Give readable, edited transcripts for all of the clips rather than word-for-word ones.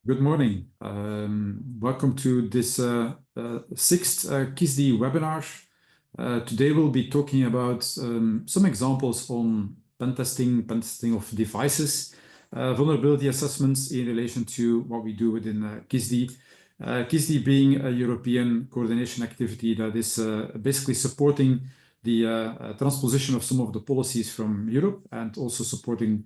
Good morning. Welcome to this sixth CYSSDE webinar. Today we'll be talking about some examples on pen testing of devices, vulnerability assessments in relation to what we do within CYSSDE. CYSSDE being a European coordination activity that is basically supporting the transposition of some of the policies from Europe and also supporting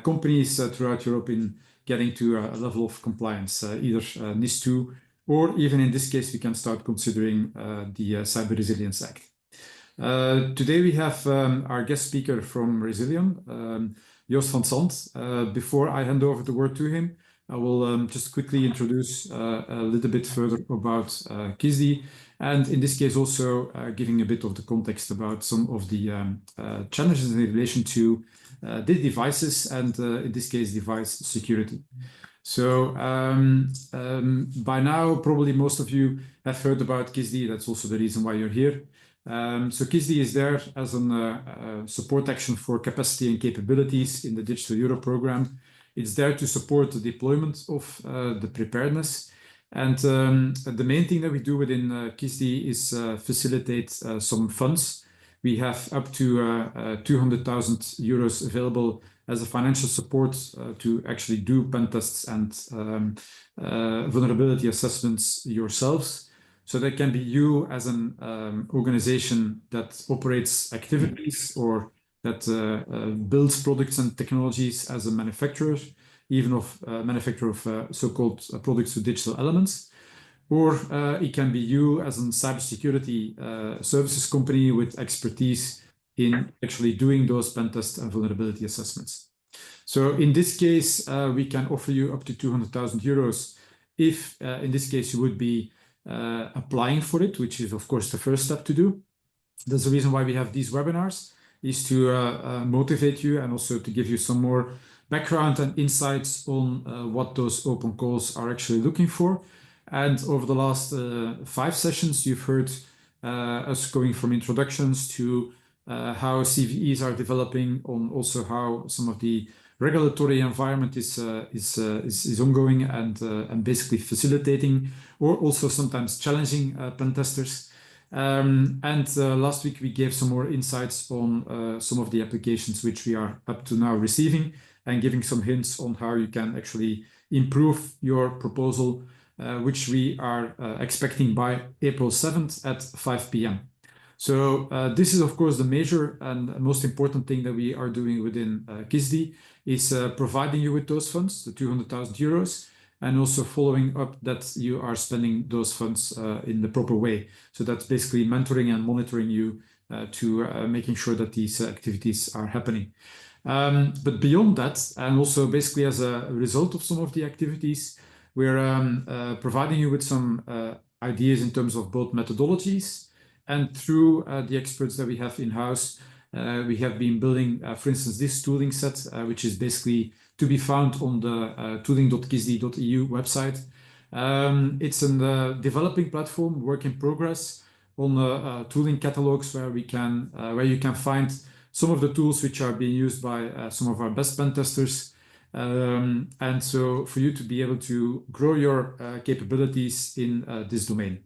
companies throughout Europe in getting to a level of compliance, either NIS2 or even in this case, we can start considering the Cyber Resilience Act. Today we have our guest speaker from Resillion, Joost van Zand. Before I hand over the word to him, I will just quickly introduce a little bit further about CYSSDE, and in this case also giving a bit of the context about some of the challenges in relation to the devices and in this case device security. So by now probably most of you have heard about CYSSDE. That's also the reason why you're here. So CYSSDE is there as a support action for capacity and capabilities in the Digital Europe program. It's there to support the deployment of the preparedness. And the main thing that we do within CYSSDE is facilitate some funds. We have up to 200,000 euros available as a financial support to actually do pen tests and vulnerability assessments yourselves. So that can be you as an organization that operates activities or that builds products and technologies as a manufacturer, even of manufacturer of so-called products with digital elements. Or it can be you as a cybersecurity services company with expertise in actually doing those pen tests and vulnerability assessments. So in this case, we can offer you up to 200,000 euros if in this case you would be applying for it, which is of course the first step to do. That's the reason why we have these webinars, is to motivate you and also to give you some more background and insights on what those open calls are actually looking for. And over the last 5 sessions, you've heard us going from introductions to how CVEs are developing, on also how some of the regulatory environment is ongoing and basically facilitating or also sometimes challenging pen testers. Last week we gave some more insights on some of the applications which we are up to now receiving and giving some hints on how you can actually improve your proposal, which we are expecting by April 7th at 5 p.m. So this is of course the major and most important thing that we are doing within CYSSDE is providing you with those funds, the 200,000 euros, and also following up that you are spending those funds in the proper way. So that's basically mentoring and monitoring you to making sure that these activities are happening. But beyond that, and also basically as a result of some of the activities, we're providing you with some ideas in terms of both methodologies and through the experts that we have in-house. We have been building, for instance, this tooling set, which is basically to be found on the tooling.kyssde.eu website. It's a developing platform, work in progress, on tooling catalogs where you can find some of the tools which are being used by some of our best pen testers. And so for you to be able to grow your capabilities in this domain.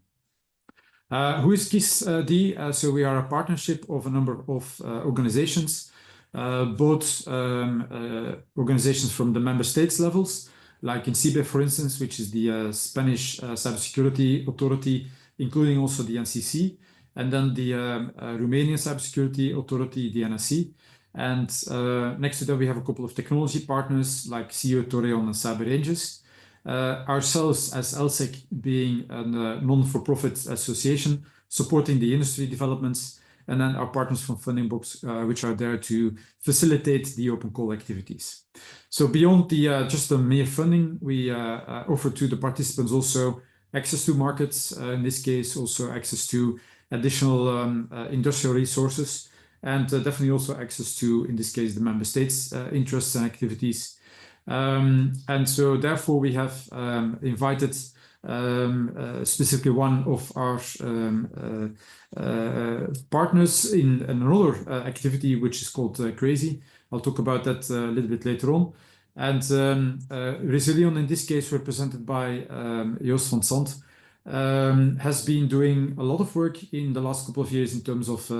Who is CYSSDE? So we are a partnership of a number of organizations, both organizations from the member states levels, like in CIBE, for instance, which is the Spanish Cybersecurity Authority, including also the NCC, and then the Romanian Cybersecurity Authority, the NSC. And next to that, we have a couple of technology partners like CEO Toreon and Cyber Ranges. Ourselves as LSEC being a non-for-profit association supporting the industry developments, and then our partners from Funding Box, which are there to facilitate the open call activities. So beyond the just the mere funding, we offer to the participants also access to markets, in this case also access to additional industrial resources, and definitely also access to, in this case, the member states' interests and activities. And so therefore we have invited specifically one of our partners in another activity which is called Crazy. I'll talk about that a little bit later on. And Resillion, in this case, represented by Joost van Zand, has been doing a lot of work in the last couple of years in terms of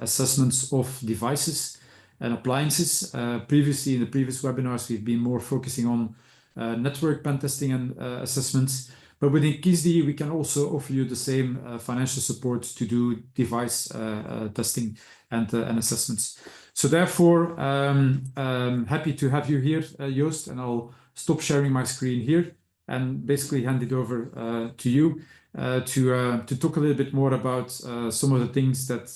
assessments of devices and appliances. Previously, in the previous webinars, we've been more focusing on network pen testing and assessments. But within CYSSDE, we can also offer you the same financial support to do device testing and assessments. So therefore, happy to have you here, Joost, and I'll stop sharing my screen here and basically hand it over to you to talk a little bit more about some of the things that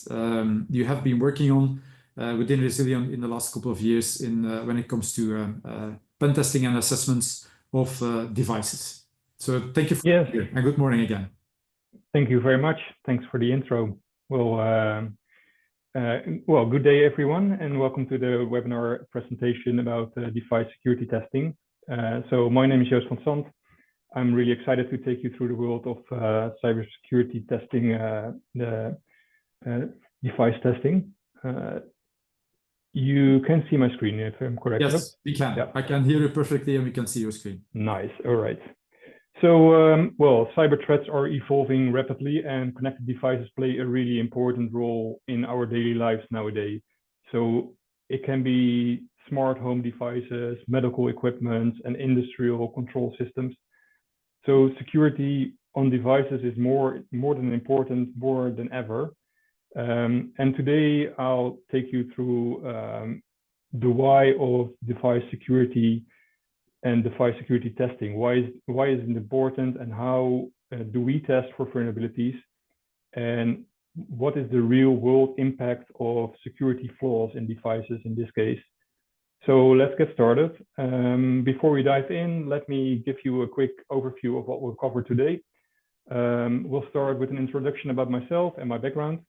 you have been working on within Resillion in the last couple of years when it comes to pen testing and assessments of devices. So thank you for being here, and good morning again. Thank you very much. Thanks for the intro. Well, good day, everyone, and welcome to the webinar presentation about device security testing. So my name is Joost van Zand. I'm really excited to take you through the world of cybersecurity testing, the device testing. You can see my screen, if I'm correct. Yes, we can. Yeah. I can hear you perfectly, and we can see your screen. Nice. All right. So, well, cyber threats are evolving rapidly, and connected devices play a really important role in our daily lives nowadays. So it can be smart home devices, medical equipment, and industrial control systems. So security on devices is more than important, more than ever. And today I'll take you through the why of device security and device security testing. Why is it important, and how do we test for vulnerabilities, and what is the real world impact of security flaws in devices in this case? So let's get started. Before we dive in, let me give you a quick overview of what we'll cover today. We'll start with an introduction about myself and my background,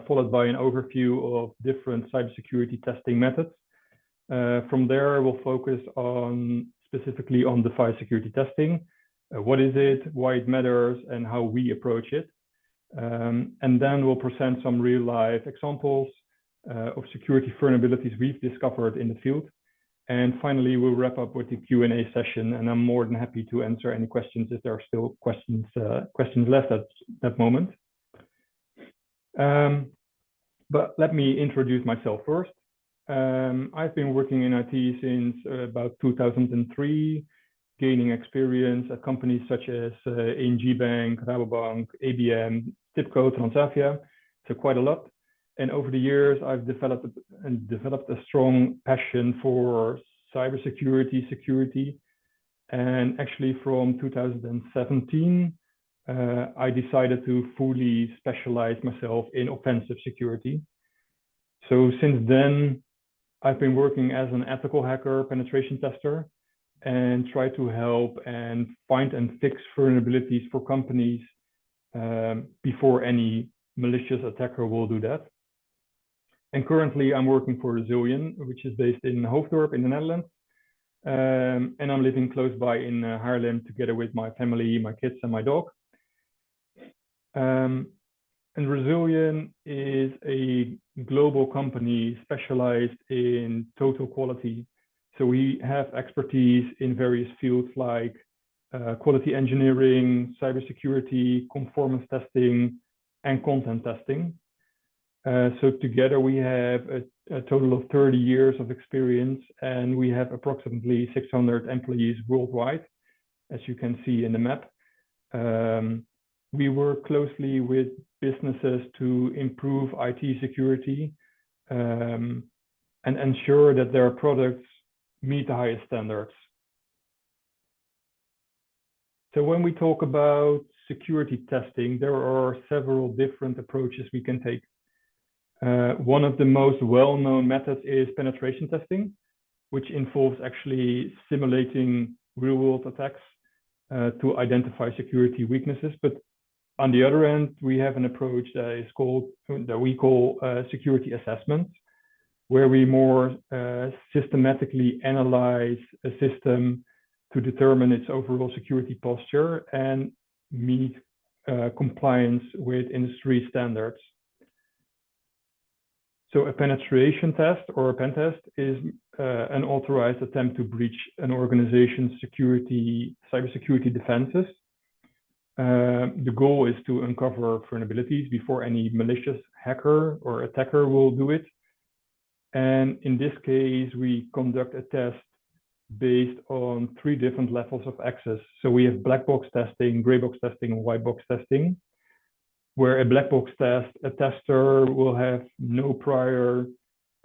followed by an overview of different cybersecurity testing methods. From there, we'll focus specifically on device security testing. What is it, why it matters, and how we approach it. And then we'll present some real life examples of security vulnerabilities we've discovered in the field. And finally, we'll wrap up with the Q&A session, and I'm more than happy to answer any questions if there are still questions left at that moment. But let me introduce myself first. I've been working in IT since about 2003, gaining experience at companies such as ING Bank, Rabobank, ABN, Tipco, Transavia, so quite a lot. And over the years, I've developed a strong passion for cybersecurity, security. And actually from 2017, I decided to fully specialize myself in offensive security. So since then, I've been working as an ethical hacker, penetration tester, and try to help and find and fix vulnerabilities for companies before any malicious attacker will do that. And currently, I'm working for Resillion, which is based in Hoofddorp in the Netherlands. And I'm living close by in Haarlem together with my family, my kids, and my dog. And Resillion is a global company specialized in total quality. So we have expertise in various fields like quality engineering, cybersecurity, conformance testing, and content testing. So together we have a total of 30 years of experience, and we have approximately 600 employees worldwide, as you can see in the map. We work closely with businesses to improve IT security and ensure that their products meet the highest standards. So when we talk about security testing, there are several different approaches we can take. One of the most well-known methods is penetration testing, which involves actually simulating real-world attacks to identify security weaknesses. But on the other end, we have an approach that we call security assessment, where we more systematically analyze a system to determine its overall security posture and meet compliance with industry standards. So a penetration test or a pen test is unauthorized attempt to breach an organization's cybersecurity defenses. The goal is to uncover vulnerabilities before any malicious hacker or attacker will do it. And in this case, we conduct a test based on 3 different levels of access. So we have black box testing, gray box testing, and white box testing, where a black box test, a tester will have no prior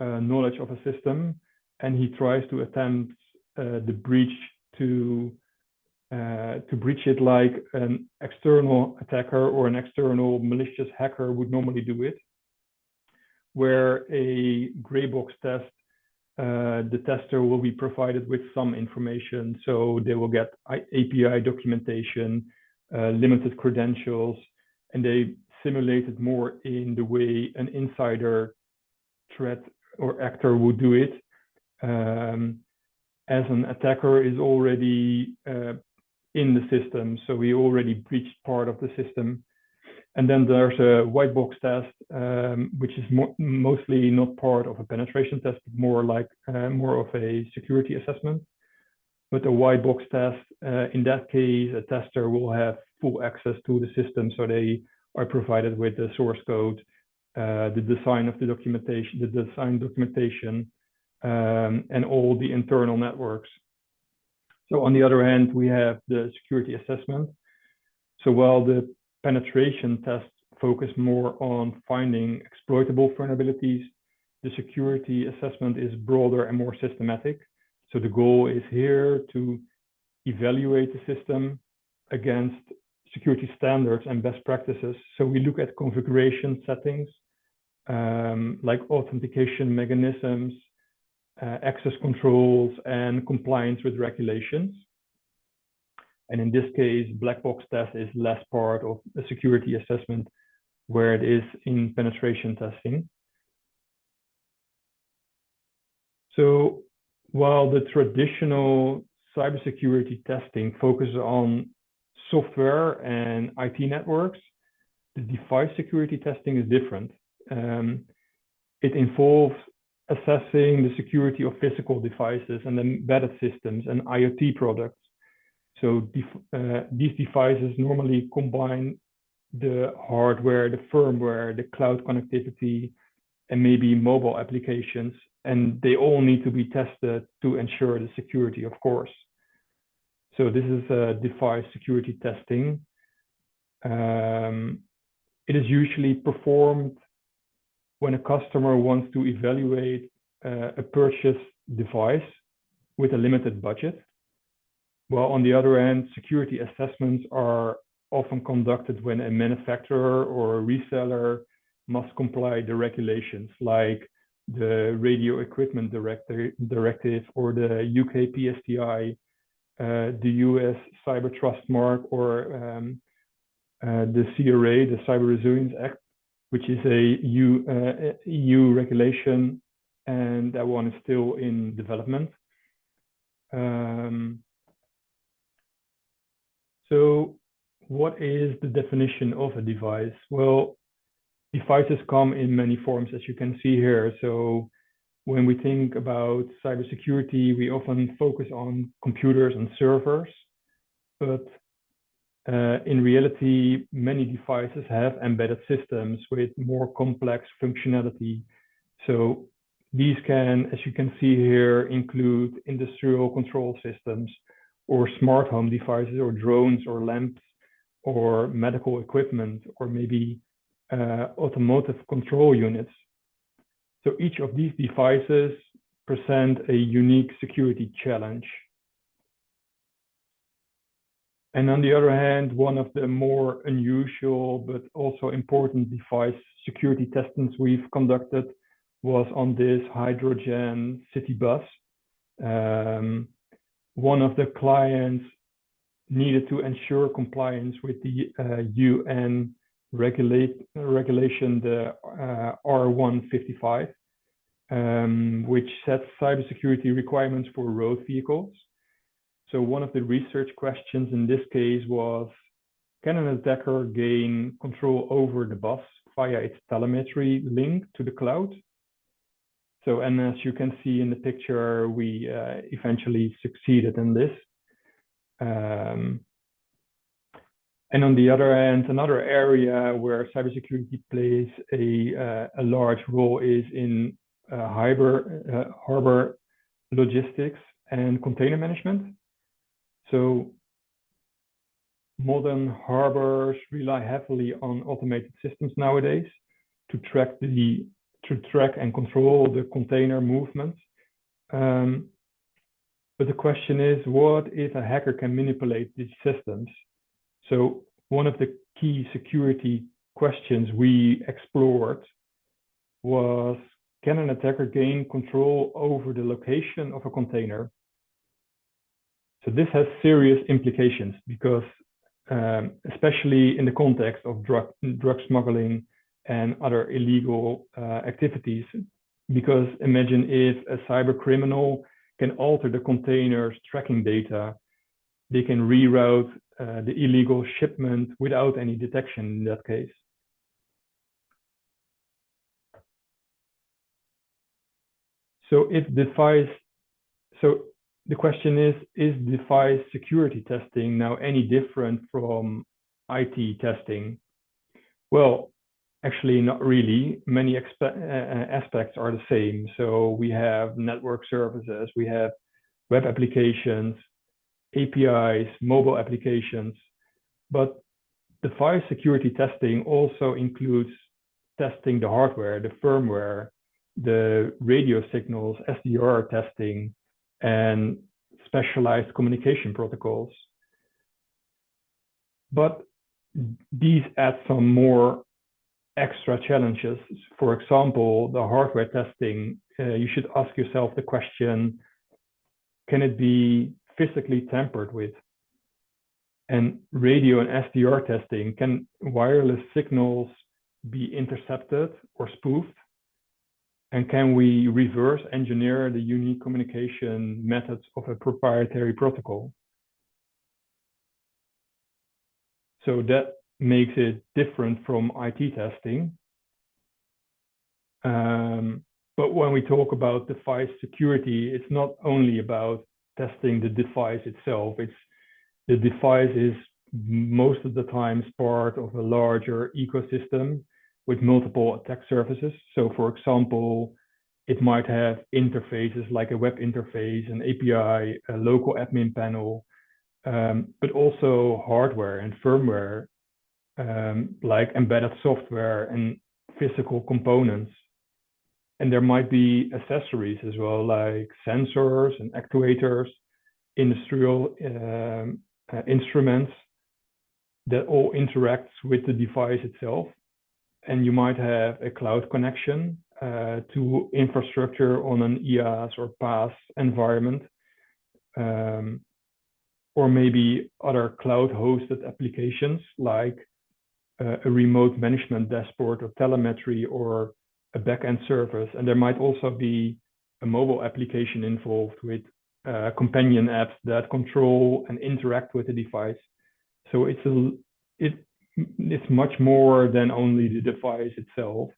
knowledge of a system, and he tries to attempt the breach to breach it like an external attacker or an external malicious hacker would normally do it. Where a gray box test, the tester will be provided with some information. So they will get API documentation, limited credentials, and they simulate it more in the way an insider threat or actor would do it. As an attacker is already in the system, so we already breached part of the system. And then there's a white box test, which is mostly not part of a penetration test, but more like more of a security assessment. But a white box test, in that case, a tester will have full access to the system, so they are provided with the source code, the design of the documentation, and all the internal networks. So on the other hand, we have the security assessment. So while the penetration tests focus more on finding exploitable vulnerabilities, the security assessment is broader and more systematic. So the goal is here to evaluate the system against security standards and best practices. So we look at configuration settings, like authentication mechanisms, access controls, and compliance with regulations. And in this case, black box test is less part of a security assessment, where it is in penetration testing. So while the traditional cybersecurity testing focuses on software and IT networks, the device security testing is different. It involves assessing the security of physical devices and embedded systems and IoT products. So these devices normally combine the hardware, the firmware, the cloud connectivity, and maybe mobile applications, and they all need to be tested to ensure the security, of course. So this is device security testing. It is usually performed when a customer wants to evaluate a purchased device with a limited budget. While on the other hand, security assessments are often conducted when a manufacturer or a reseller must comply the regulations, like the Radio Equipment Directive or the UK PSTI, the US Cyber Trust Mark, or the CRA, the Cyber Resilience Act, which is a EU regulation, and that one is still in development. So what is the definition of a device? Well, devices come in many forms, as you can see here. So when we think about cybersecurity, we often focus on computers and servers, but in reality, many devices have embedded systems with more complex functionality. So these can, as you can see here, include industrial control systems, or smart home devices, or drones, or lamps, or medical equipment, or maybe automotive control units. So each of these devices present a unique security challenge. And on the other hand, one of the more unusual but also important device security testings we've conducted was on this hydrogen city bus. One of the clients needed to ensure compliance with the UN regulation, the R155, which sets cybersecurity requirements for road vehicles. So one of the research questions in this case was, can an attacker gain control over the bus via its telemetry link to the cloud? So, and as you can see in the picture, we eventually succeeded in this. And on the other hand, another area where cybersecurity plays a large role is in harbor logistics and container management. So modern harbors rely heavily on automated systems nowadays to track and control the container movements. But the question is, what if a hacker can manipulate these systems? So one of the key security questions we explored was, can an attacker gain control over the location of a container? So this has serious implications because especially in the context of drug smuggling and other illegal activities, because imagine if a cyber criminal can alter the container's tracking data, they can reroute the illegal shipment without any detection in that case. So the question is device security testing now any different from IT testing? Well, actually not really. Many aspects are the same. So we have network services, we have web applications, APIs, mobile applications, but device security testing also includes testing the hardware, the firmware, the radio signals, SDR testing, and specialized communication protocols. But these add some more extra challenges. For example, the hardware testing, you should ask yourself the question, can it be physically tampered with? And radio and SDR testing, can wireless signals be intercepted or spoofed? And can we reverse engineer the unique communication methods of a proprietary protocol? So that makes it different from IT testing. But when we talk about device security, it's not only about testing the device itself. The device is most of the times part of a larger ecosystem with multiple attack surfaces. So for example, it might have interfaces like a web interface, an API, a local admin panel, but also hardware and firmware, like embedded software and physical components. And there might be accessories as well, like sensors and actuators, industrial instruments that all interacts with the device itself. And you might have a cloud connection to infrastructure on an IaaS or PaaS environment, or maybe other cloud-hosted applications like a remote management dashboard or telemetry or a backend service. And there might also be a mobile application involved with companion apps that control and interact with the device. So it's much more than only the device itself.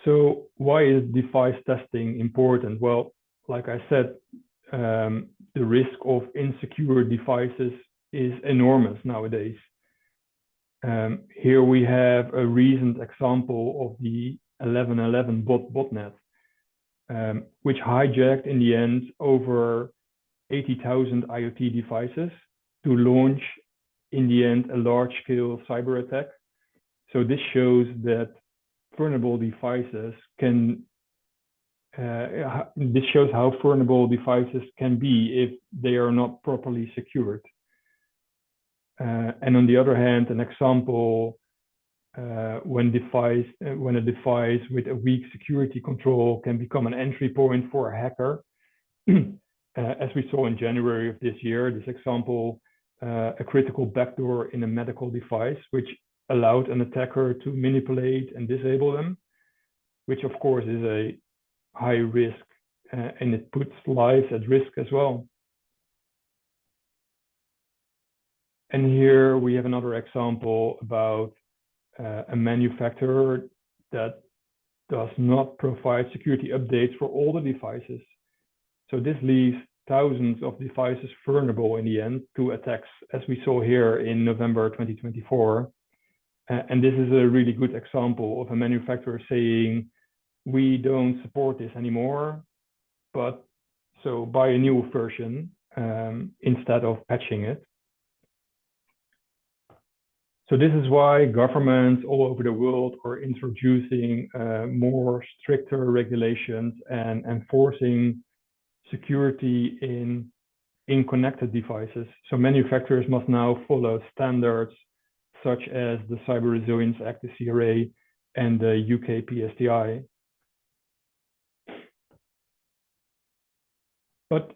So why is device testing important? Well, like I said, the risk of insecure devices is enormous nowadays. Here we have a recent example of the 1111 botnet, which hijacked in the end over 80,000 IoT devices to launch in the end a large-scale cyber attack. So this shows that vulnerable devices can this shows how vulnerable devices can be if they are not properly secured. And on the other hand, an example when a device with a weak security control can become an entry point for a hacker. As we saw in January of this year, this example, a critical backdoor in a medical device, which allowed an attacker to manipulate and disable them, which of course is a high risk, and it puts lives at risk as well. And here we have another example about a manufacturer that does not provide security updates for all the devices. So this leaves thousands of devices vulnerable in the end to attacks, as we saw here in November 2024. And this is a really good example of a manufacturer saying, we don't support this anymore, but so buy a new version instead of patching it. So this is why governments all over the world are introducing more stricter regulations and enforcing security in connected devices. So manufacturers must now follow standards such as the Cyber Resilience Act, the CRA, and the UK PSTI. But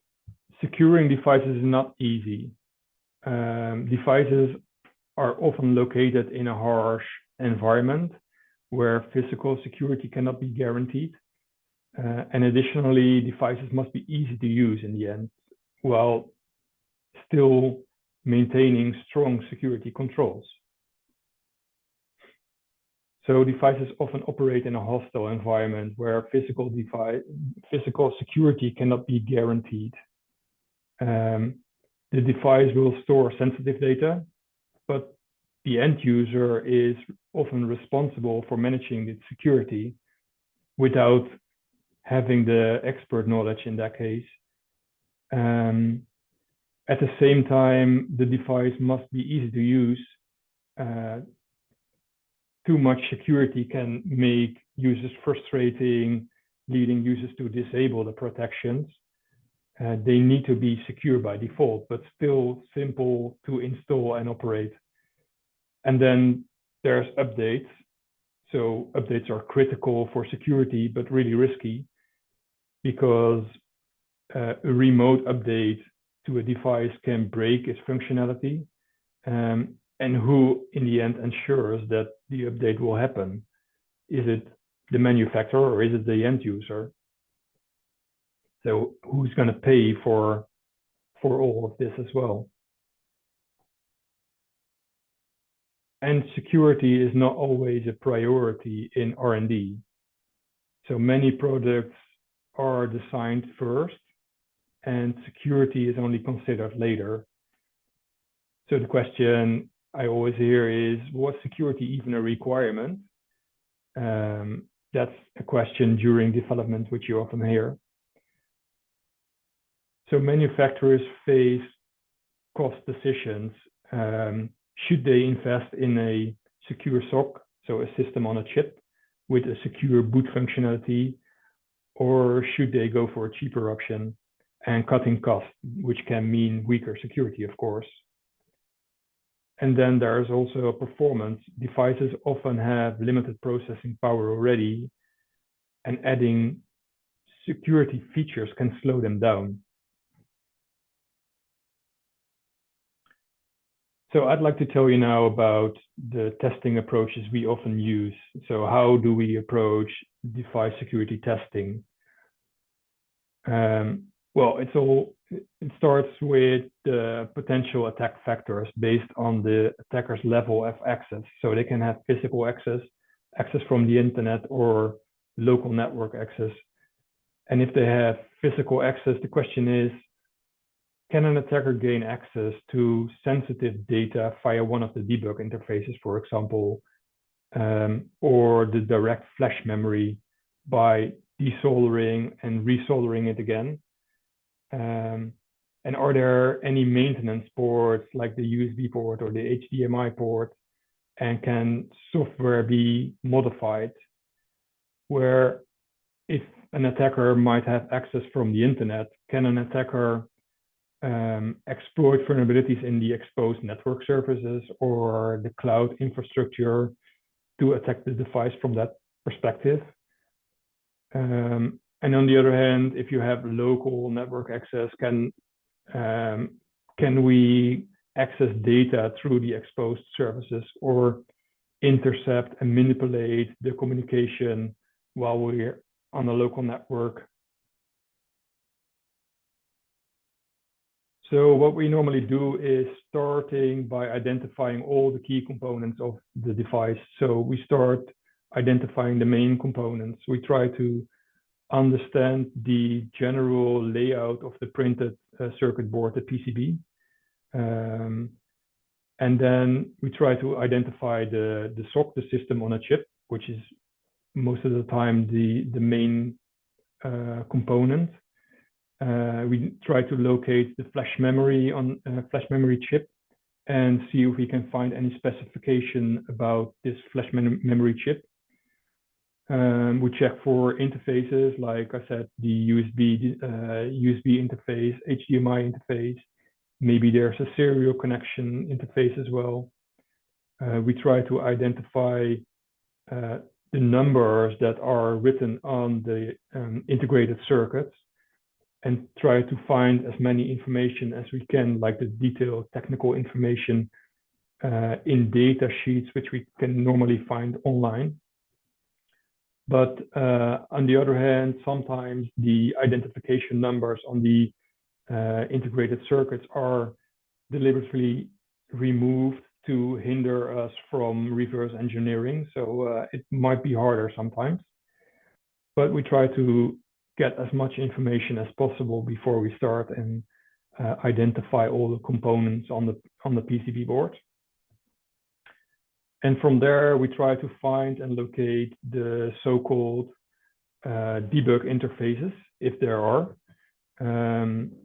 securing devices is not easy. Devices are often located in a harsh environment where physical security cannot be guaranteed. And additionally, devices must be easy to use in the end, while still maintaining strong security controls. So devices often operate in a hostile environment where physical security cannot be guaranteed. The device will store sensitive data, but the end user is often responsible for managing its security without having the expert knowledge in that case. At the same time, the device must be easy to use. Too much security can make users frustrating, leading users to disable the protections. They need to be secure by default, but still simple to install and operate. And then there's updates. So updates are critical for security, but really risky because a remote update to a device can break its functionality. And who in the end ensures that the update will happen? Is it the manufacturer or is it the end user? So who's going to pay for all of this as well? And security is not always a priority in R&D. So many products are designed first and security is only considered later. So the question I always hear is, was security even a requirement? That's a question during development, which you often hear. So manufacturers face cost decisions. Should they invest in a secure SOC, so a system on a chip with a secure boot functionality, or should they go for a cheaper option and cutting costs, which can mean weaker security, of course. And then there's also performance. Devices often have limited processing power already, and adding security features can slow them down. So I'd like to tell you now about the testing approaches we often use. So how do we approach device security testing? Well, it starts with the potential attack factors based on the attacker's level of access. So they can have physical access from the internet, or local network access. And if they have physical access, the question is, can an attacker gain access to sensitive data via one of the debug interfaces, for example, or the direct flash memory by desoldering and resoldering it again? And are there any maintenance ports like the USB port or the HDMI port? And can software be modified where if an attacker might have access from the internet, can an attacker exploit vulnerabilities in the exposed network services or the cloud infrastructure to attack the device from that perspective? And on the other hand, if you have local network access, can we access data through the exposed services or intercept and manipulate the communication while we're on a local network? So what we normally do is starting by identifying all the key components of the device. So we start identifying the main components. We try to understand the general layout of the printed circuit board, the PCB. And then we try to identify the SoC, the system on a chip, which is most of the time the main component. We try to locate the flash memory on flash memory chip and see if we can find any specification about this flash memory chip. We check for interfaces, like I said, the USB interface, HDMI interface. Maybe there's a serial connection interface as well. We try to identify the numbers that are written on the integrated circuits and try to find as many information as we can, like the detailed technical information in data sheets, which we can normally find online. But on the other hand, sometimes the identification numbers on the integrated circuits are deliberately removed to hinder us from reverse engineering. So it might be harder sometimes, but we try to get as much information as possible before we start and identify all the components on the PCB board. And from there, we try to find and locate the so-called debug interfaces, if there are.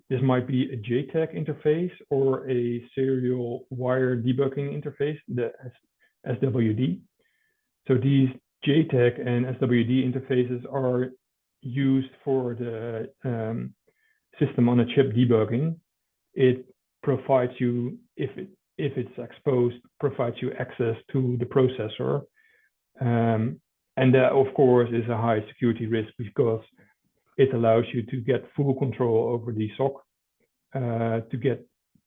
This might be a JTAG interface or a serial wire debugging interface, the SWD. So these JTAG and SWD interfaces are used for the system on a chip debugging. It provides you, if it's exposed, provides you access to the processor. And that, of course, is a high security risk because it allows you to get full control over the SoC, to get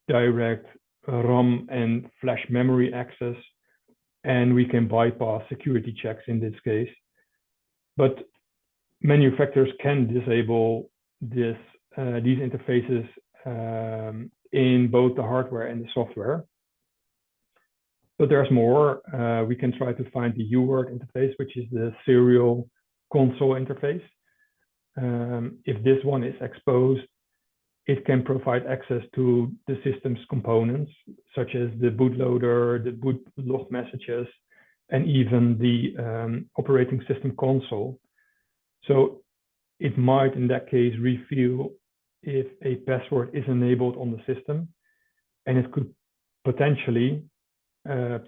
direct RAM and flash memory access, and we can bypass security checks in this case. But manufacturers can disable these interfaces in both the hardware and the software. But there's more. We can try to find the UART interface, which is the serial console interface. If this one is exposed, it can provide access to the system's components, such as the bootloader, the boot log messages, and even the operating system console. So it might, in that case, reveal if a password is enabled on the system, and it could potentially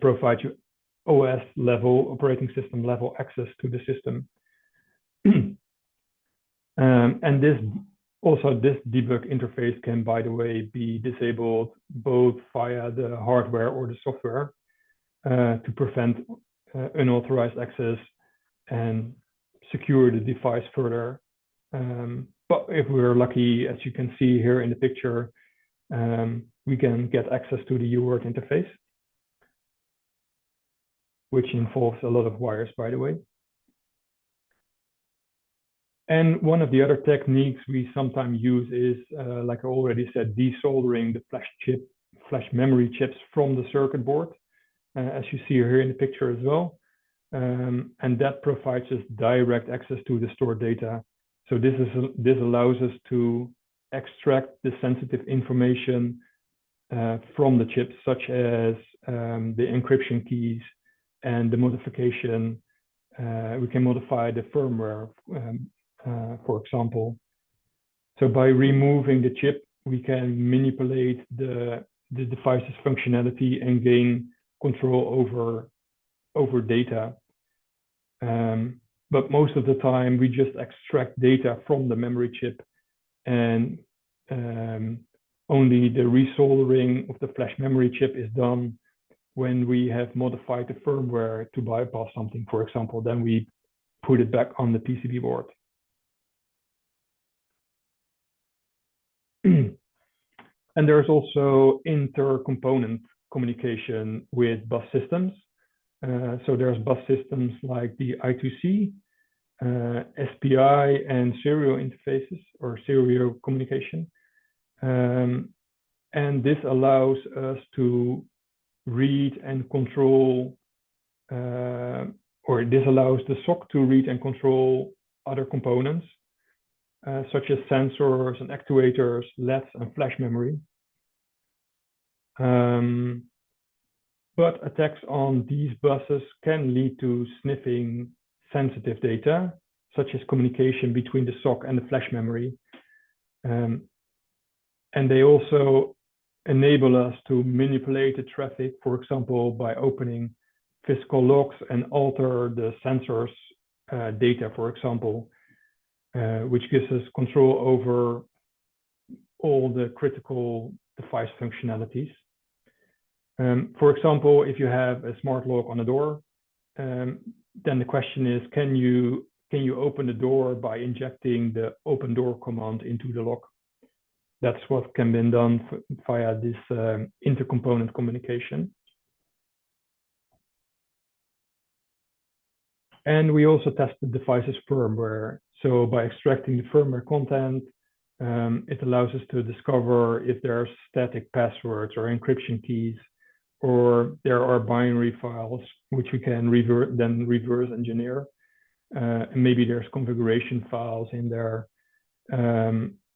provide you OS level, operating system level access to the system. And this debug interface can, by the way, be disabled both via the hardware or the software to prevent unauthorized access and secure the device further. But if we're lucky, as you can see here in the picture, we can get access to the UART interface, which involves a lot of wires, by the way. And one of the other techniques we sometimes use is, like I already said, desoldering the flash memory chips from the circuit board, as you see here in the picture as well. And that provides us direct access to the stored data. So this allows us to extract the sensitive information from the chips, such as the encryption keys and the modification. We can modify the firmware, for example. So by removing the chip, we can manipulate the device's functionality and gain control over data. But most of the time, we just extract data from the memory chip, and only the resoldering of the flash memory chip is done when we have modified the firmware to bypass something, for example. Then we put it back on the PCB board. And there's also inter-component communication with bus systems. So there's bus systems like the I2C, SPI, and serial interfaces or serial communication. And this allows us to read and control or or this allows the SOC to read and control other components, such as sensors and actuators, LEDs, and flash memory. But attacks on these buses can lead to sniffing sensitive data, such as communication between the SOC and the flash memory. And they also enable us to manipulate the traffic, for example, by opening physical logs and alter the sensors data, for example, which gives us control over all the critical device functionalities. For example, if you have a smart lock on a door, then the question is, can you open the door by injecting the open door command into the lock? That's what can be done via this intercomponent communication. And we also test the device's firmware. So by extracting the firmware content, it allows us to discover if there are static passwords or encryption keys, or there are binary files which we can reverse engineer. And maybe there's configuration files in there.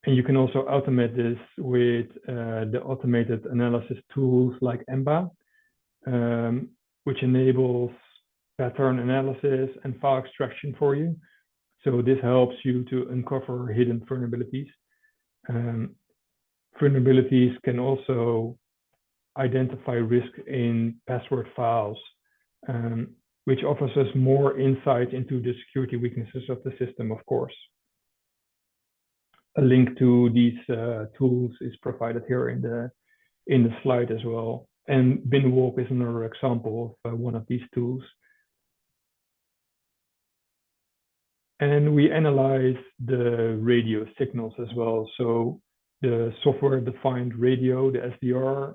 And you can also automate this with the automated analysis tools like EMBA, which enables pattern analysis and file extraction for you. So this helps you to uncover hidden vulnerabilities. Vulnerabilities can also identify risk in password files, which offers us more insight into the security weaknesses of the system, of course. A link to these tools is provided here in the slide as well. And Binwalk is another example of one of these tools. And we analyze the radio signals as well. So the software-defined radio, the SDR,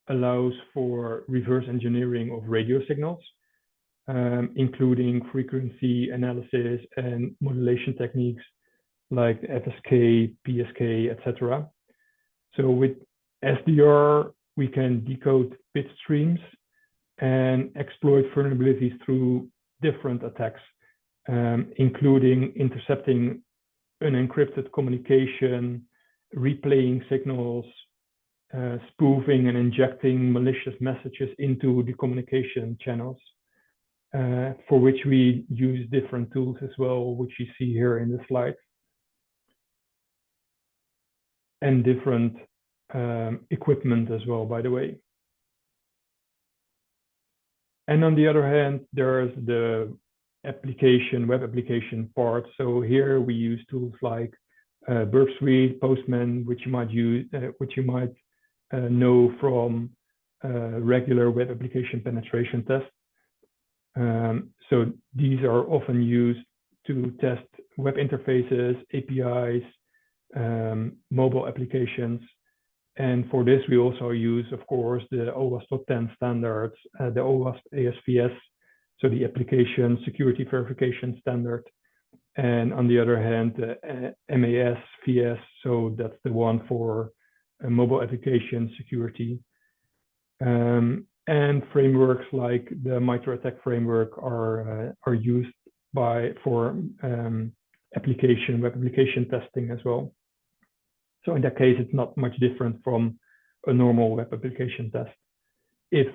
allows for reverse engineering of radio signals, including frequency analysis and modulation techniques like FSK, PSK, etc. So with SDR, we can decode bit streams and exploit vulnerabilities through different attacks, including intercepting unencrypted communication, replaying signals, spoofing and injecting malicious messages into the communication channels, for which we use different tools as well, which you see here in the slide, and different equipment as well, by the way. And on the other hand, there's the web application part. So here we use tools like Burp Suite, Postman, which you might know from regular web application penetration tests. So these are often used to test web interfaces, APIs, mobile applications. And for this, we also use, of course, the OWASP top 10 standards, the OWASP ASVS, so the application security verification standard. And on the other hand, MAS VS, so that's the one for mobile application security. And frameworks like the MITRE ATT&CK framework are used for web application testing as well. So in that case, it's not much different from a normal web application test if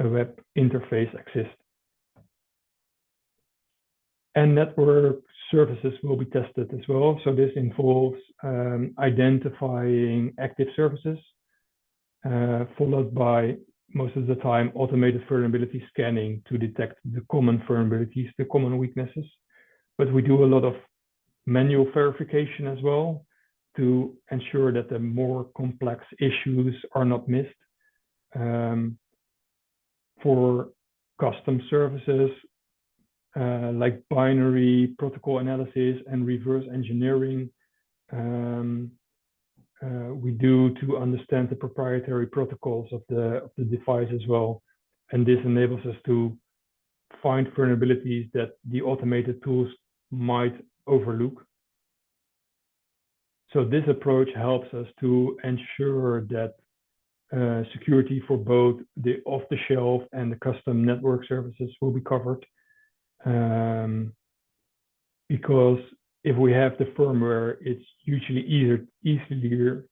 a web interface exists. And network services will be tested as well. So this involves identifying active services, followed by, most of the time, automated vulnerability scanning to detect the common vulnerabilities, the common weaknesses. But we do a lot of manual verification as well to ensure that the more complex issues are not missed. For custom services, like binary protocol analysis and reverse engineering, we do to understand the proprietary protocols of the device as well. And this enables us to find vulnerabilities that the automated tools might overlook. So this approach helps us to ensure that security for both the off-the-shelf and the custom network services will be covered. because if we have the firmware, it's usually easier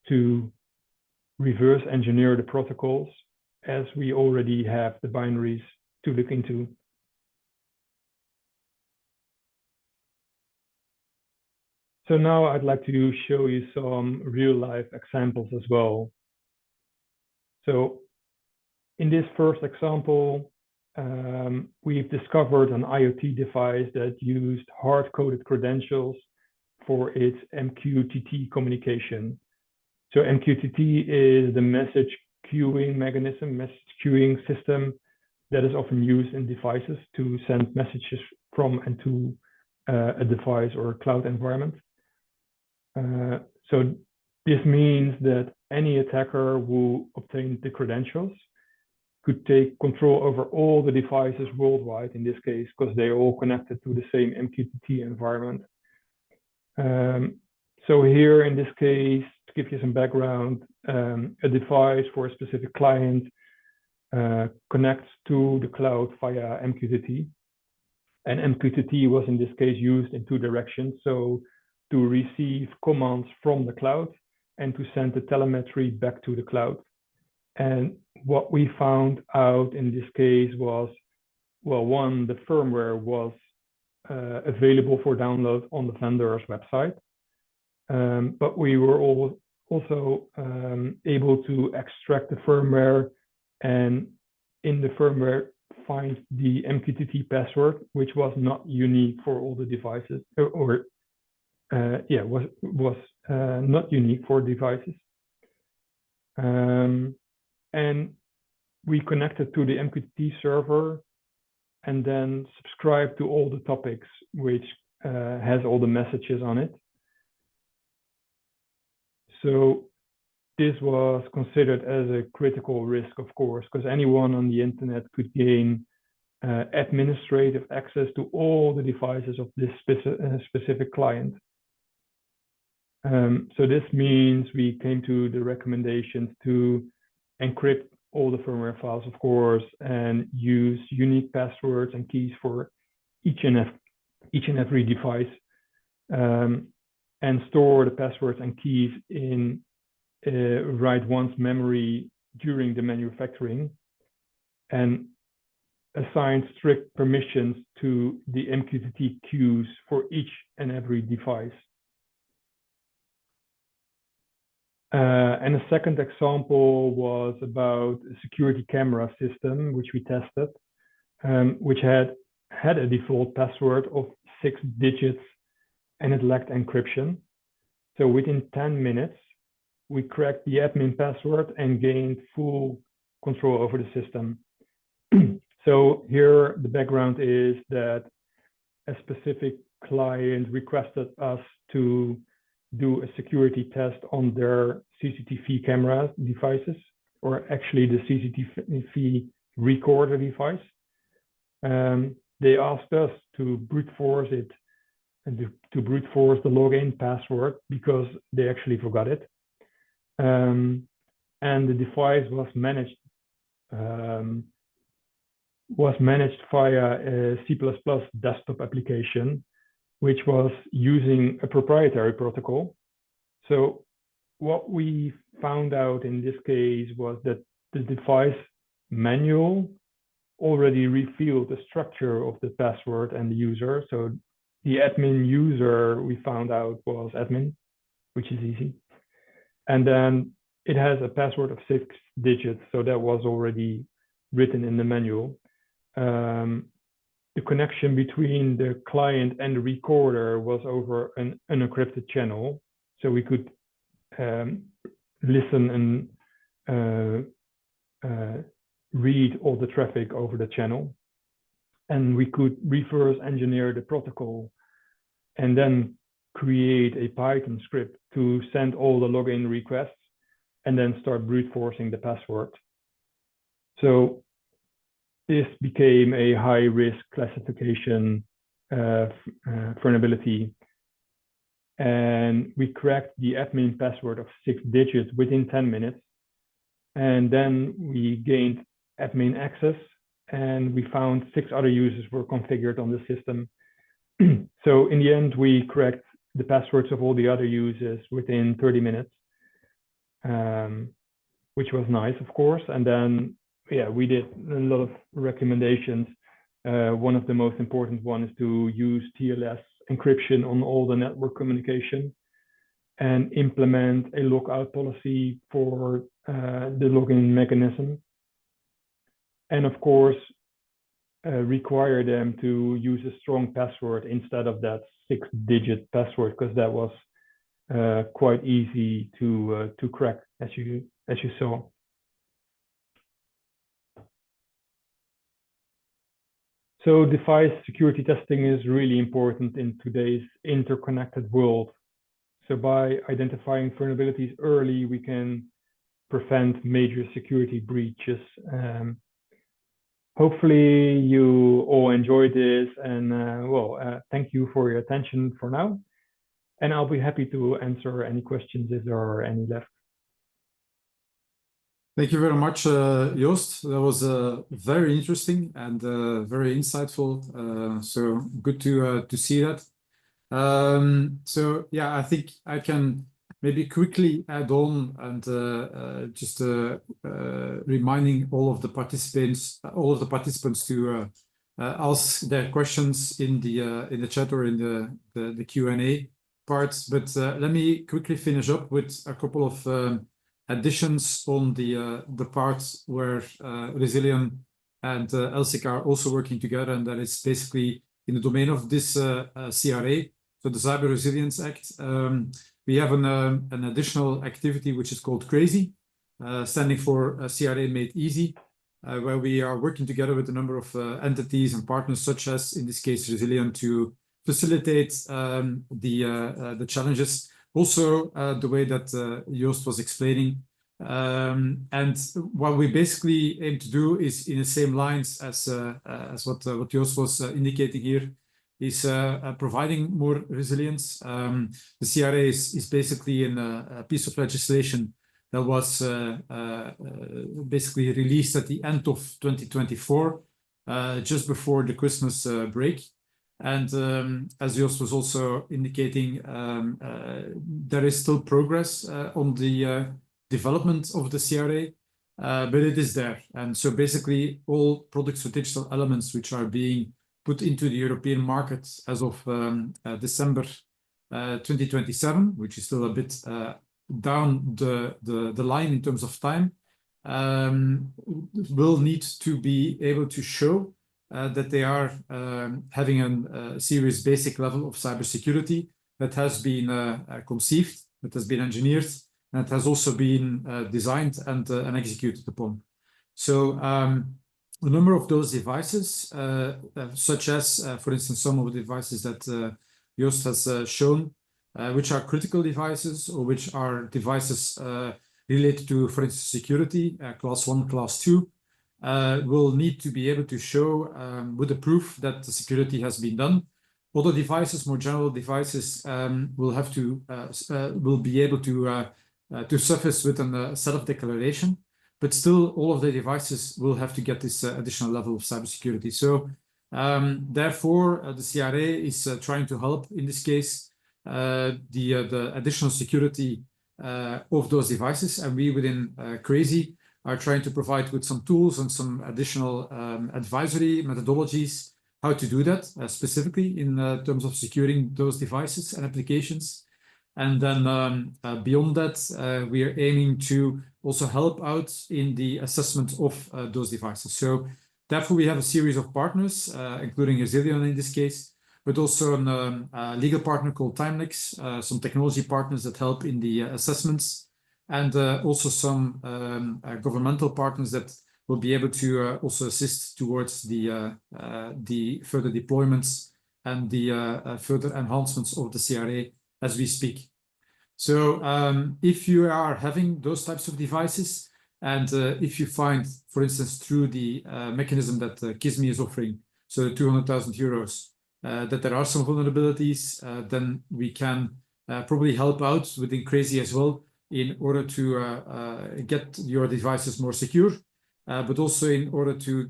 to reverse engineer the protocols, as we already have the binaries to look into. So now I'd like to show you some real life examples as well. So in this first example, we've discovered an IoT device that used hard-coded credentials for its MQTT communication. So MQTT is the message queuing mechanism, message queuing system that is often used in devices to send messages from and to a device or a cloud environment. So this means that any attacker who obtained the credentials could take control over all the devices worldwide in this case, because they're all connected to the same MQTT environment. So here in this case, to give you some background, a device for a specific client connects to the cloud via MQTT. And MQTT was in this case used in two directions. So to receive commands from the cloud and to send the telemetry back to the cloud. And what we found out in this case was, well, one, the firmware was available for download on the vendor's website. But we were also able to extract the firmware and in the firmware find the MQTT password, which was not unique for all the devices, was not unique for devices. And we connected to the MQTT server and then subscribed to all the topics, which has all the messages on it. So this was considered as a critical risk, of course, because anyone on the internet could gain administrative access to all the devices of this specific client. So this means we came to the recommendations to encrypt all the firmware files, of course, and use unique passwords and keys for each and every device, and store the passwords and keys in write-once memory during the manufacturing, and assign strict permissions to the MQTT queues for each and every device. And a second example was about a security camera system, which we tested, which had a default password of 6 digits and it lacked encryption. So within 10 minutes, we cracked the admin password and gained full control over the system. So here the background is that a specific client requested us to do a security test on their CCTV camera devices, or actually the CCTV recorder device. They asked us to brute force it and to brute force the login password because they actually forgot it. And the device was managed via a C++ desktop application, which was using a proprietary protocol. So what we found out in this case was that the device manual already revealed the structure of the password and the user. So the admin user we found out was admin, which is easy. And then it has a password of 6 digits. So that was already written in the manual. The connection between the client and the recorder was over an unencrypted channel. So we could listen and read all the traffic over the channel. And we could reverse engineer the protocol and then create a Python script to send all the login requests and then start brute forcing the password. So this became a high-risk classification vulnerability. And we cracked the admin password of 6 digits within 10 minutes. And then we gained admin access and we found 6 other users were configured on the system. So in the end, we cracked the passwords of all the other users within 30 minutes, which was nice, of course. And then, yeah, we did a lot of recommendations. One of the most important ones is to use TLS encryption on all the network communication and implement a logout policy for the login mechanism. And of course, require them to use a strong password instead of that 6-digit password, because that was quite easy to crack, as you saw. So device security testing is really important in today's interconnected world. So by identifying vulnerabilities early, we can prevent major security breaches. Hopefully you all enjoyed this, and thank you for your attention for now. And I'll be happy to answer any questions if there are any left. Thank you very much, Joost. That was very interesting and very insightful. So good to see that. So yeah, I think I can maybe quickly add on and just reminding all of the participants to ask their questions in the chat or in the Q&A parts. But let me quickly finish up with a couple of additions on the parts where Resillion and ELSIC are also working together, and that is basically in the domain of this CRA, so the Cyber Resilience Act. We have an additional activity which is called CRAZY, standing for CRA Made Easy, where we are working together with a number of entities and partners, such as, in this case, Resillion, to facilitate the challenges. Also, the way that Joost was explaining. And what we basically aim to do is, in the same lines as what Joost was indicating here, is providing more resilience. The CRA is basically a piece of legislation that was basically released at the end of 2024, just before the Christmas break. And as Joost was also indicating, there is still progress on the development of the CRA, but it is there. And so basically all products with digital elements which are being put into the European market as of December 2027, which is still a bit down the line in terms of time, will need to be able to show that they are having a serious basic level of cybersecurity that has been conceived, that has been engineered, and that has also been designed and executed upon. So a number of those devices, such as, for instance, some of the devices that Joost has shown, which are critical devices or which are devices related to, for instance, security, class 1, class 2, will need to be able to show with the proof that the security has been done. Other devices, more general devices, will be able to surface with a set of declaration, but still all of the devices will have to get this additional level of cybersecurity. So therefore, the CRA is trying to help, in this case, the additional security of those devices, and we within CRAZY are trying to provide with some tools and some additional advisory methodologies how to do that, specifically in terms of securing those devices and applications. And then beyond that, we are aiming to also help out in the assessment of those devices. So therefore, we have a series of partners, including Resillion in this case, but also a legal partner called Timelix, some technology partners that help in the assessments, and also some governmental partners that will be able to also assist towards the further deployments and the further enhancements of the CRA as we speak. So if you are having those types of devices, and if you find, for instance, through the mechanism that KISMI is offering, so 200,000 euros, that there are some vulnerabilities, then we can probably help out within CRAZY as well in order to get your devices more secure. but also in order to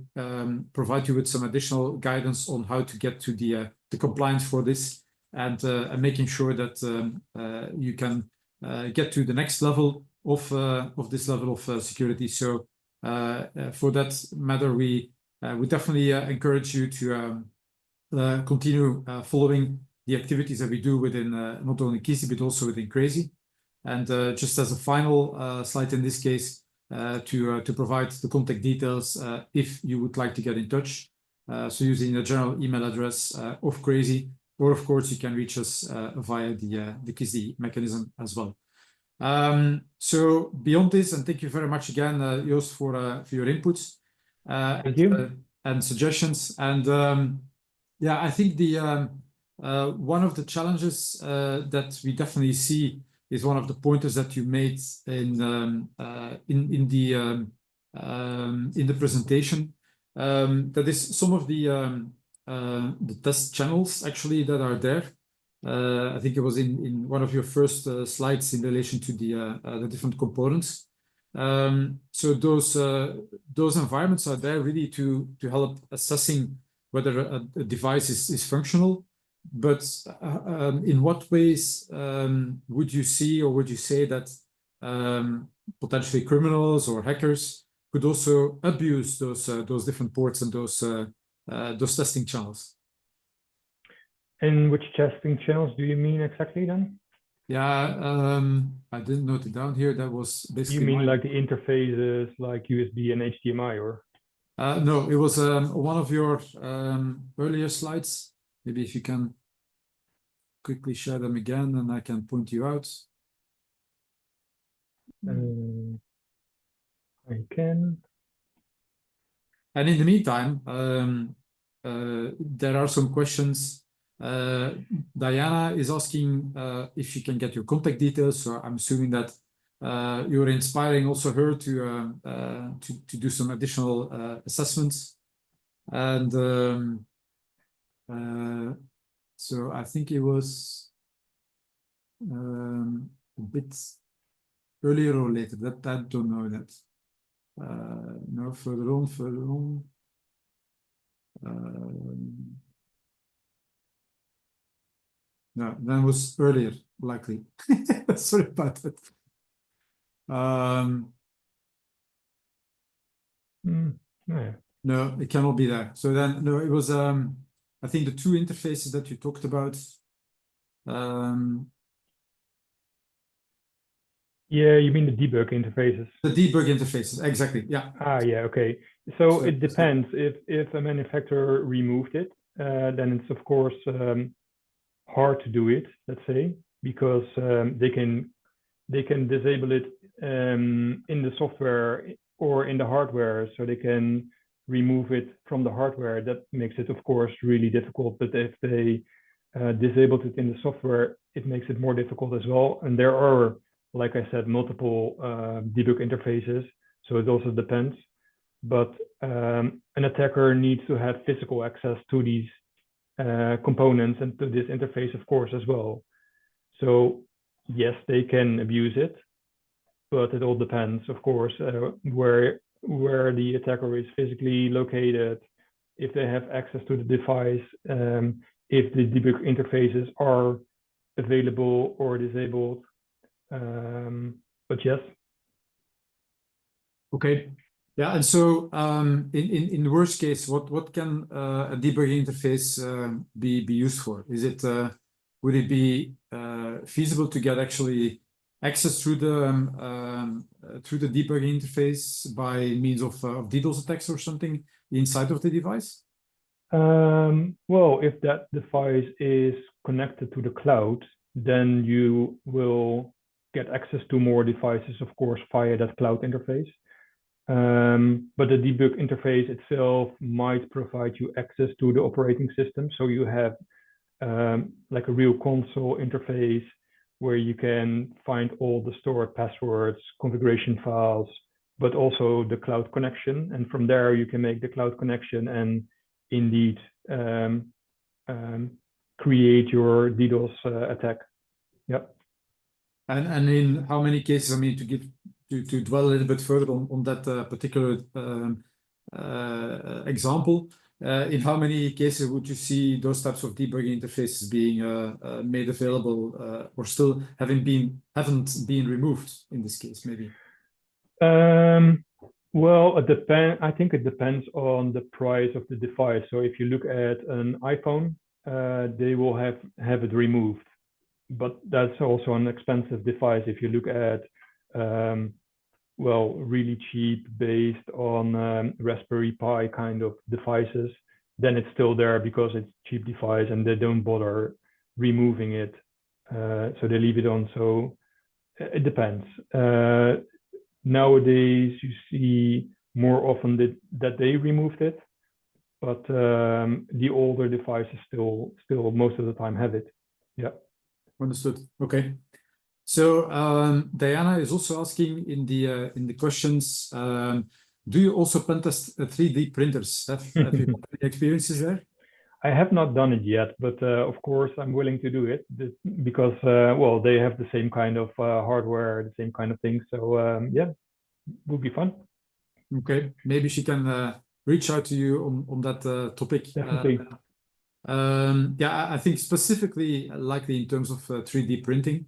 provide you with some additional guidance on how to get to the compliance for this, and making sure that you can get to the next level of this level of security. So for that matter, we definitely encourage you to continue following the activities that we do within not only CYSSDE but also within Crazy. And just as a final slide in this case, to provide the contact details if you would like to get in touch. So using the general email address of Crazy, or of course you can reach us via the CYSSDE mechanism as well. So beyond this, and thank you very much again, Joost, for your inputs Thank you. And suggestions. And yeah, I think the one of the challenges that we definitely see is one of the pointers that you made in the presentation. That is some of the test channels actually that are there. I think it was in one of your first slides in relation to the different components. So those environments are there really to help assessing whether a device is functional. But in what ways would you see, or would you say that potentially criminals or hackers could also abuse those different ports and those testing channels? And which testing channels do you mean exactly then? Yeah, I didn't note it down here. That was basically. You mean like the interfaces like USB and HDMI, or? No, it was one of your earlier slides. Maybe if you can quickly share them again, and I can point you out. I can. And in the meantime, there are some questions. Diana is asking if you can get your contact details. So I'm assuming that you're inspiring also her to do some additional assessments. And so I think it was a bit earlier or later. That I don't know that. No, further on. No, that was earlier, likely. Sorry about that. Yeah. No, it cannot be there. So then, no, it was, I think the two interfaces that you talked about. Yeah, you mean the debug interfaces? The debug interfaces, exactly. Yeah. Yeah, okay. So it depends. If a manufacturer removed it, then it's of course hard to do it, let's say, because they can disable it in the software or in the hardware, so they can remove it from the hardware. That makes it, of course, really difficult. But if they disabled it in the software, it makes it more difficult as well. And there are, like I said, multiple debug interfaces, so it also depends. But an attacker needs to have physical access to these components and to this interface, of course, as well. So yes, they can abuse it, but it all depends, of course, where the attacker is physically located, if they have access to the device, if the debug interfaces are available or disabled. But yes. Okay. Yeah, and so in the worst case, what can a debugging interface be used for? Is it would it be feasible to get actually access through the debugging interface by means of DDoS attacks or something inside of the device? Well, if that device is connected to the cloud, then you will get access to more devices, of course, via that cloud interface. But the debug interface itself might provide you access to the operating system. So you have like a real console interface where you can find all the stored passwords, configuration files, but also the cloud connection. And from there, you can make the cloud connection and indeed create your DDoS attack. Yep. And in how many cases, I mean, to to dwell a little bit further on that particular example, in how many cases would you see those types of debugging interfaces being made available or still haven't been removed in this case, maybe? Well, it depends. I think it depends on the price of the device. So if you look at an iPhone, they will have it removed, but that's also an expensive device. If you look at well, really cheap based on Raspberry Pi kind of devices, then it's still there because it's a cheap device and they don't bother removing it. So they leave it on. So it depends. Nowadays, you see more often that they removed it, but the older devices still most of the time have it. Yeah. Understood. Okay. So Diana is also asking in the questions, do you also pen test 3D printers? Have you had any experiences there? I have not done it yet, but of course I'm willing to do it because well, they have the same kind of hardware, the same kind of thing. So yeah, would be fun. Okay, maybe she can reach out to you on that topic. Definitely. Yeah, I think specifically, likely in terms of 3D printing,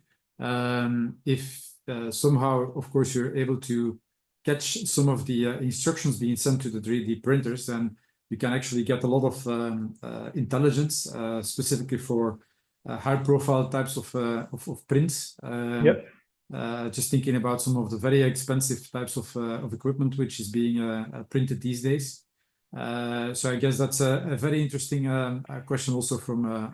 if somehow, of course, you're able to catch some of the instructions being sent to the 3D printers, then you can actually get a lot of intelligence, specifically for high-profile types of prints. Yep. Just thinking about some of the very expensive types of equipment which is being printed these days. So I guess that's a very interesting question also from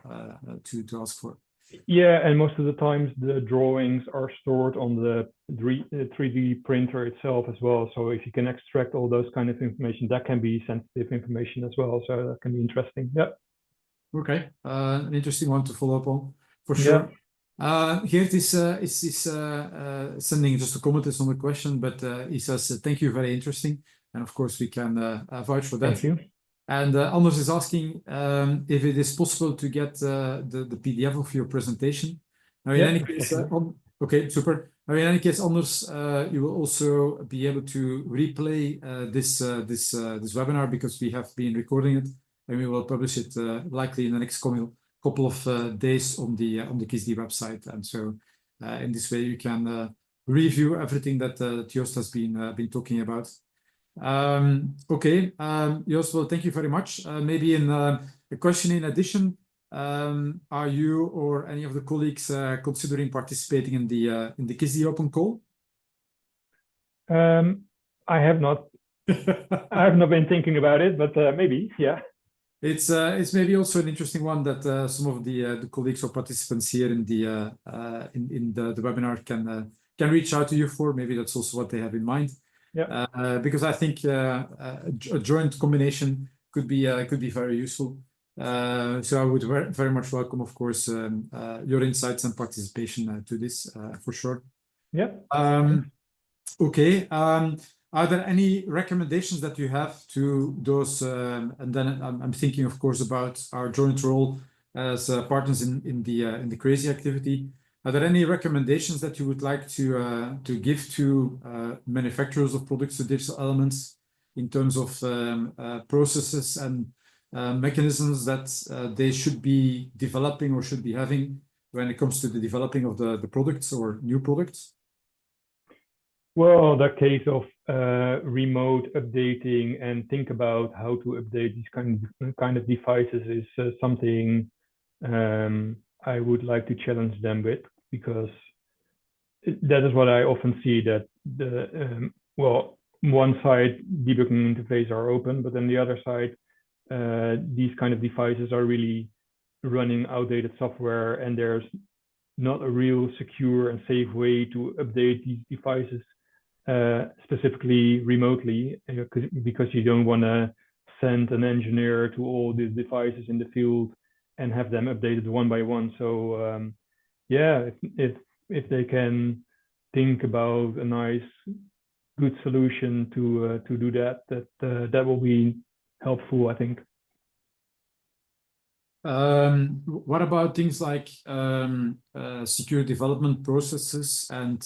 to ask for. Yeah, and most of the times the drawings are stored on the 3D printer itself as well. So if you can extract all those kind of information, that can be sensitive information as well. So that can be interesting. Yeah. Okay, an interesting one to follow up on for sure. Geert is sending just a comment on the question, but he says, thank you, very interesting. And of course, we can vouch for that. Thank you. And Anders is asking if it is possible to get the PDF of your presentation. Now, in any case, okay, super. Now, in any case, Anders, you will also be able to replay this webinar because we have been recording it, and we will publish it likely in the next couple of days on the CYSSDE website. And so, in this way, you can review everything that Joost has been talking about. Okay, Joost, well, thank you very much. Maybe a question in addition, are you or any of the colleagues considering participating in the CYSSDE Open Call? I have not been thinking about it, but maybe, yeah. It's maybe also an interesting one that some of the colleagues or participants here in the webinar can reach out to you for. Maybe that's also what they have in mind. Yeah. Because I think a joint combination could be very useful. So I would very much welcome, of course, your insights and participation to this for sure. Yeah. Okay. Are there any recommendations that you have to those? And then I'm thinking, of course, about our joint role as partners in the Crazy activity. Are there any recommendations that you would like to give to manufacturers of products to digital elements in terms of processes and mechanisms that they should be developing or should be having when it comes to the developing of the products or new products? Well, the case of remote updating and think about how to update these kind of devices is something I would like to challenge them with, because that is what I often see, that the well, one side debugging interfaces are open, but then the other side these kind of devices are really running outdated software, and there's not a real secure and safe way to update these devices specifically remotely, because you don't want to send an engineer to all the devices in the field and have them updated one by one. So yeah, if they can think about a nice, good solution to do that will be helpful, I think. What about things like secure development processes and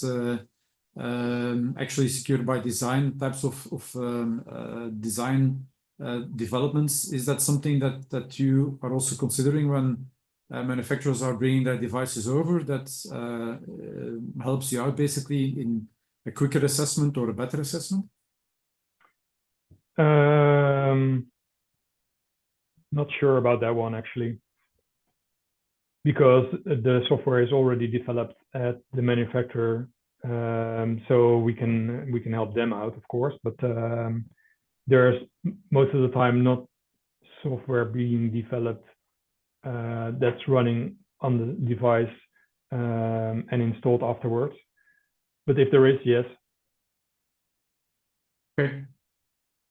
actually secure by design types of design developments. Is that something that you are also considering when manufacturers are bringing their devices over, that helps you out basically in a quicker assessment or a better assessment? Not sure about that one actually, because the software is already developed at the manufacturer, so we can help them out, of course. But there's most of the time not software being developed that's running on the device and installed afterwards. But if there is, yes. Okay.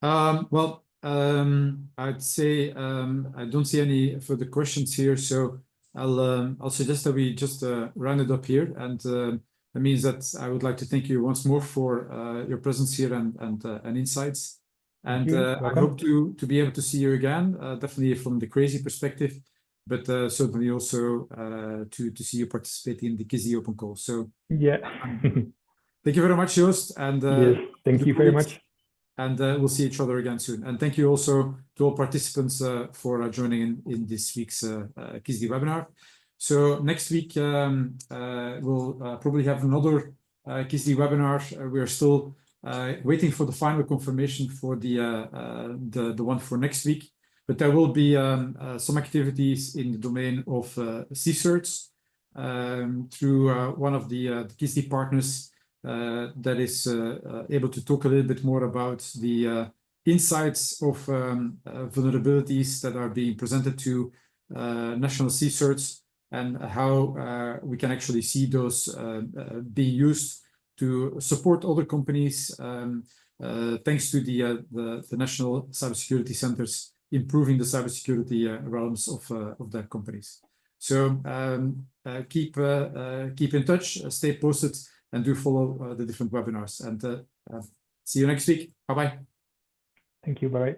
Well, I'd say I don't see any further questions here, so I'll suggest that we just round it up here, and that means that I would like to thank you once more for your presence here and insights. And I hope to be able to see you again, definitely from the crazy perspective, but certainly also to see you participate in the CYSSDE open call. So yeah. Thank you very much, Joost, and yes, thank you very much. And we'll see each other again soon. And thank you also to all participants for joining in this week's CYSSDE webinar. So next week we'll probably have another CYSSDE webinar. We are still waiting for the final confirmation for the one for next week. But there will be some activities in the domain of CSRDs through one of the CYSSDE partners that is able to talk a little bit more about the insights of vulnerabilities that are being presented to national CSRDs and how we can actually see those being used to support other companies thanks to the national cybersecurity centers improving the cybersecurity realms of their companies. So keep in touch, stay posted, and do follow the different webinars. And see you next week. Bye-bye. Thank you. Bye.